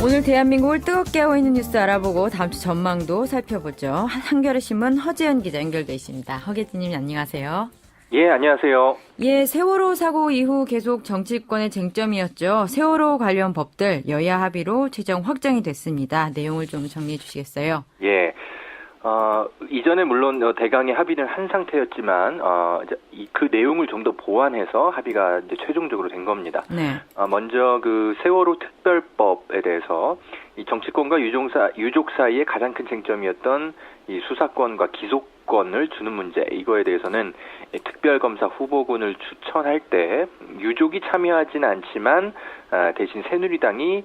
오늘 대한민국을 뜨겁게 하고 있는 뉴스 알아보고 다음 주 전망도 살펴보죠. 한겨레 신문 허지연 기자 연결돼 있습니다. 허 기자님 안녕하세요. 예, 안녕하세요. 예, 세월호 사고 이후 계속 정치권의 쟁점이었죠. 세월호 관련 법들 여야 합의로 최종 확정이 됐습니다. 내용을 좀 정리해 주시겠어요? 예. 이전에 물론 대강의 합의는 한 상태였지만 그 내용을 좀 더 보완해서 합의가 이제 최종적으로 된 겁니다. 네. 먼저 그 세월호 특별법에 대해서 이 정치권과 유족 사이의 가장 큰 쟁점이었던 이 수사권과 기소권을 주는 문제, 이거에 대해서는 특별검사 후보군을 추천할 때 유족이 참여하진 않지만 대신 새누리당이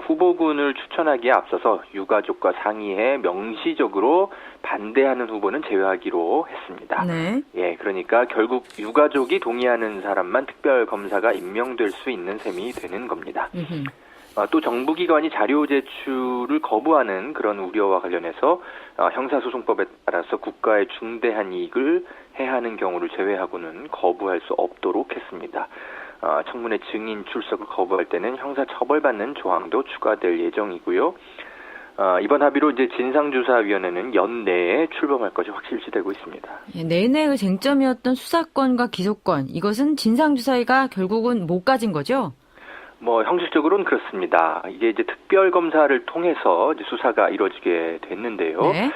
후보군을 추천하기에 앞서서 유가족과 상의해 명시적으로 반대하는 후보는 제외하기로 했습니다. 네. 예, 그러니까 결국 유가족이 동의하는 사람만 특별검사가 임명될 수 있는 셈이 되는 겁니다. 또 정부기관이 자료 제출을 거부하는 그런 우려와 관련해서 형사소송법에 따라서 국가의 중대한 이익을 해하는 경우를 제외하고는 거부할 수 없도록 했습니다. 청문회 증인 출석을 거부할 때는 형사처벌받는 조항도 추가될 예정이고요. 이번 합의로 이제 진상조사위원회는 연내에 출범할 것이 확실시되고 있습니다. 예, 내내 그 쟁점이었던 수사권과 기소권, 이것은 진상조사위가 결국은 못 가진 거죠? 형식적으로는 그렇습니다. 이게 이제 특별검사를 통해서 이제 수사가 이루어지게 됐는데요. 네.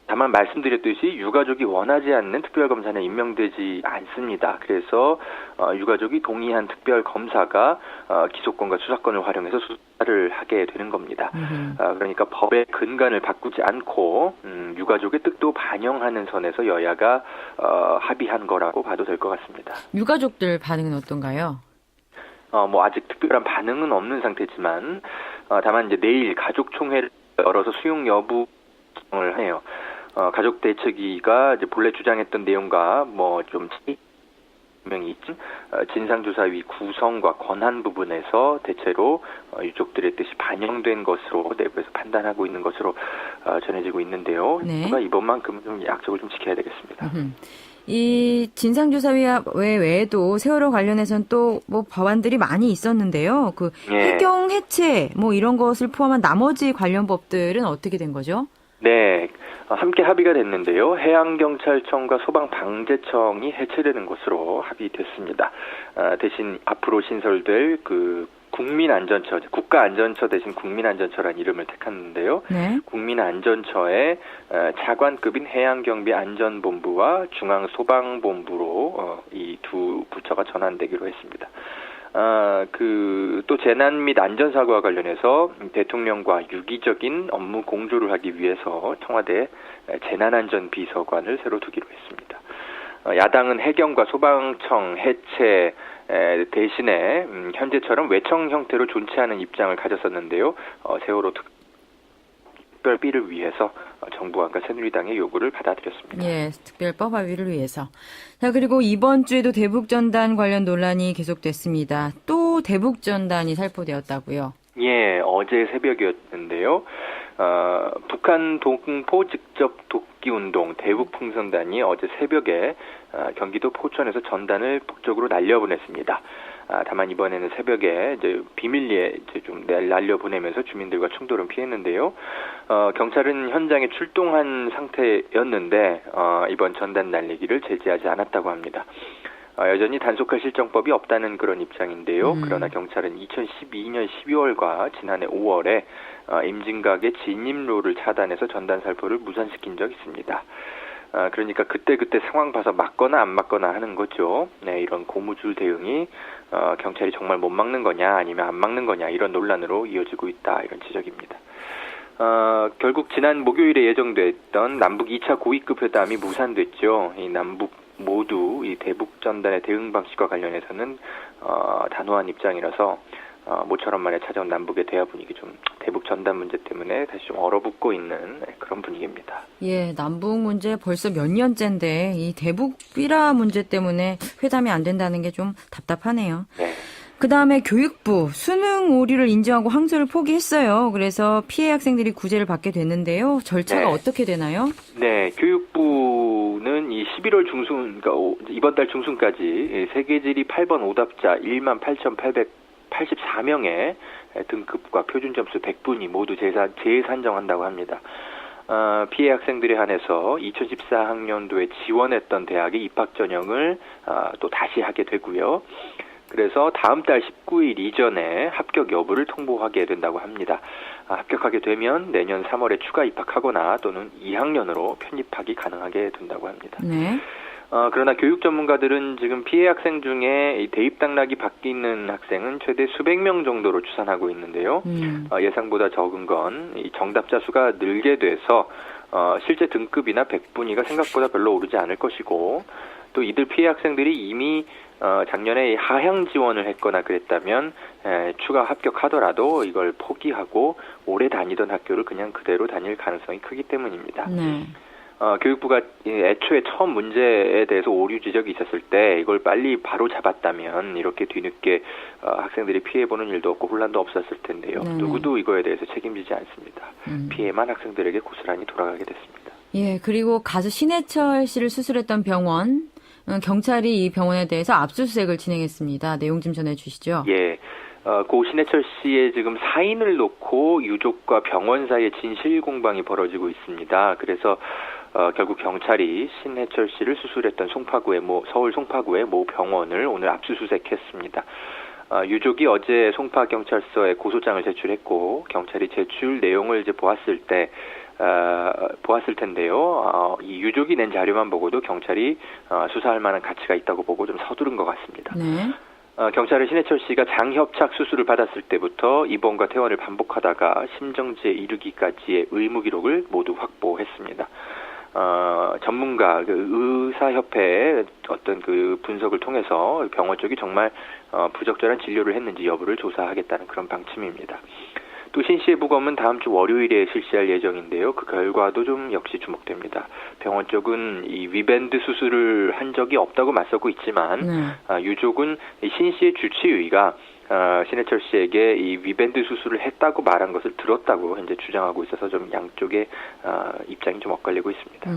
다만 말씀드렸듯이 유가족이 원하지 않는 특별검사는 임명되지 않습니다. 그래서 유가족이 동의한 특별검사가 기소권과 수사권을 활용해서 수사를 하게 되는 겁니다. 그러니까 법의 근간을 바꾸지 않고 유가족의 뜻도 반영하는 선에서 여야가 합의한 거라고 봐도 될 것 같습니다. 유가족들 반응은 어떤가요? 아직 특별한 반응은 없는 상태지만 다만 이제 내일 가족총회를 열어서 수용 여부를 해요. 가족 대책위가 이제 본래 주장했던 내용과 좀 분명히 있지 진상조사위 구성과 권한 부분에서 대체로 유족들의 뜻이 반영된 것으로 내부에서 판단하고 있는 것으로 전해지고 있는데요. 네. 누가 이번만큼은 좀 약속을 좀 지켜야 되겠습니다. 이 진상조사위 외에도 세월호 관련해서는 또 법안들이 많이 있었는데요. 해경 해체 이런 것을 포함한 나머지 관련 법들은 어떻게 된 거죠? 네, 함께 합의가 됐는데요. 해양경찰청과 소방방재청이 해체되는 것으로 합의됐습니다. 대신 앞으로 신설될 국민안전처, 국가안전처 대신 국민안전처라는 이름을 택했는데요. 네. 국민안전처의 차관급인 해양경비안전본부와 중앙소방본부로 이 두 부처가 전환되기로 했습니다. 또 재난 및 안전사고와 관련해서 대통령과 유기적인 업무 공조를 하기 위해서 청와대 재난안전비서관을 새로 두기로 했습니다. 야당은 해경과 소방청 해체 대신에 현재처럼 외청 형태로 존치하는 입장을 가졌었는데요. 세월호 특별비를 위해서 정부와 새누리당의 요구를 받아들였습니다. 예, 특별법 합의를 위해서. 자, 그리고 이번 주에도 대북전단 관련 논란이 계속됐습니다. 또 대북전단이 살포되었다고요? 예, 어제 새벽이었는데요. 북한 동포 직접 돕기운동 대북풍선단이 어제 새벽에 경기도 포천에서 전단을 북쪽으로 날려보냈습니다. 다만 이번에는 새벽에 이제 비밀리에 좀 날려보내면서 주민들과 충돌은 피했는데요. 경찰은 현장에 출동한 상태였는데 이번 전단 날리기를 제지하지 않았다고 합니다. 여전히 단속할 실정법이 없다는 그런 입장인데요. 그러나 경찰은 2012년 12월과 지난해 5월에 임진각의 진입로를 차단해서 전단 살포를 무산시킨 적이 있습니다. 그러니까 그때 상황 봐서 막거나 안 막거나 하는 거죠. 네, 이런 고무줄 대응이 경찰이 정말 못 막는 거냐 아니면 안 막는 거냐 이런 논란으로 이어지고 있다 이런 지적입니다. 결국 지난 목요일에 예정됐던 남북 2차 고위급 회담이 무산됐죠. 이 남북 모두 이 대북 전단의 대응 방식과 관련해서는 단호한 입장이라서 모처럼 만에 찾아온 남북의 대화 분위기 좀 대북 전단 문제 때문에 다시 좀 얼어붙고 있는 그런 분위기입니다. 예, 남북 문제 벌써 몇 년째인데 이 대북 비라 문제 때문에 회담이 안 된다는 게 좀 답답하네요. 네. 그다음에 교육부 수능 오류를 인정하고 항소를 포기했어요. 그래서 피해 학생들이 구제를 받게 됐는데요. 절차가 네. 어떻게 되나요? 네, 교육부는 이 11월 중순, 그러니까 이번 달 중순까지 세계지리 8번 오답자 18,884명의 등급과 표준 점수 100분위 모두 재산정한다고 합니다. 피해 학생들에 한해서 2014학년도에 지원했던 대학의 입학 전형을 또 다시 하게 되고요. 그래서 다음 달 19일 이전에 합격 여부를 통보하게 된다고 합니다. 합격하게 되면 내년 3월에 추가 입학하거나 또는 2학년으로 편입하기 가능하게 된다고 합니다. 네. 그러나 교육 전문가들은 지금 피해 학생 중에 이 대입 당락이 바뀌는 학생은 최대 수백 명 정도로 추산하고 있는데요. 예상보다 적은 건 이 정답자 수가 늘게 돼서 실제 등급이나 백분위가 생각보다 별로 오르지 않을 것이고, 또 이들 피해 학생들이 이미 작년에 하향 지원을 했거나 그랬다면 추가 합격하더라도 이걸 포기하고 오래 다니던 학교를 그냥 그대로 다닐 가능성이 크기 때문입니다. 네. 교육부가 애초에 처음 문제에 대해서 오류 지적이 있었을 때 이걸 빨리 바로 잡았다면 이렇게 뒤늦게 학생들이 피해보는 일도 없고 혼란도 없었을 텐데요. 네네. 누구도 이거에 대해서 책임지지 않습니다. 피해만 학생들에게 고스란히 돌아가게 됐습니다. 예, 그리고 가수 신해철 씨를 수술했던 병원, 경찰이 이 병원에 대해서 압수수색을 진행했습니다. 내용 좀 전해주시죠. 예. 고 신해철 씨의 지금 사인을 놓고 유족과 병원 사이에 진실 공방이 벌어지고 있습니다. 그래서 결국 경찰이 신해철 씨를 수술했던 서울 송파구의 모 병원을 오늘 압수수색했습니다. 유족이 어제 송파경찰서에 고소장을 제출했고, 경찰이 제출 내용을 이제 보았을 텐데요. 이 유족이 낸 자료만 보고도 경찰이 수사할 만한 가치가 있다고 보고 좀 서두른 것 같습니다. 네. 경찰은 신해철 씨가 장협착 수술을 받았을 때부터 입원과 퇴원을 반복하다가 심정지에 이르기까지의 의무 기록을 모두 확보했습니다. 전문가, 의사협회의 어떤 그 분석을 통해서 병원 쪽이 정말 부적절한 진료를 했는지 여부를 조사하겠다는 그런 방침입니다. 또 신 씨의 부검은 다음 주 월요일에 실시할 예정인데요. 그 결과도 좀 역시 주목됩니다. 병원 쪽은 이 위밴드 수술을 한 적이 없다고 맞서고 있지만 유족은 신 씨의 주치의가 신해철 씨에게 이 위밴드 수술을 했다고 말한 것을 들었다고 현재 주장하고 있어서 좀 양쪽의 입장이 좀 엇갈리고 있습니다.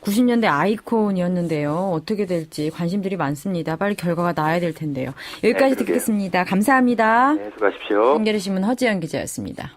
90년대 아이콘이었는데요. 어떻게 될지 관심들이 많습니다. 빨리 결과가 나야 될 텐데요. 여기까지 네, 듣겠습니다. 감사합니다. 네, 수고하십시오. 한겨레신문 허지연 기자였습니다.